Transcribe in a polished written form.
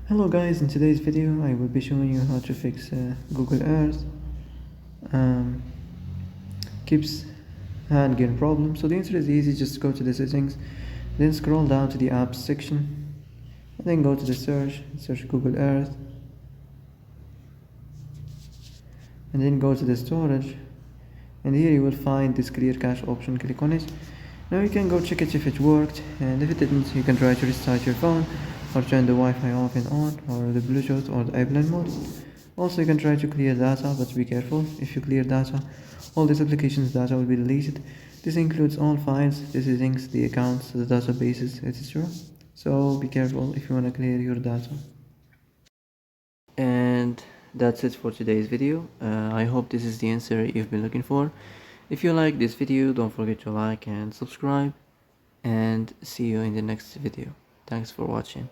Hello guys, in today's video I will be showing you how to fix Google Earth um, keeps hand-gain problem. So the answer is easy, just go to the settings, then scroll down to the apps section, and then go to the search Google Earth, and then go to the storage, and here you will find this clear cache option. Click on it. Now you can go check it if it worked, and if it didn't, you can try to restart your phone or turn the Wi-Fi off and on, or the Bluetooth or the airplane mode. Also, you can try to clear data, but be careful. If you clear data, all these applications data will be deleted. This includes all files, the settings, the accounts, the databases, etc. So be careful if you want to clear your data. And that's it for today's video. I hope this is the answer you've been looking for. If you like this video, don't forget to like and subscribe, and see you in the next video. Thanks for watching.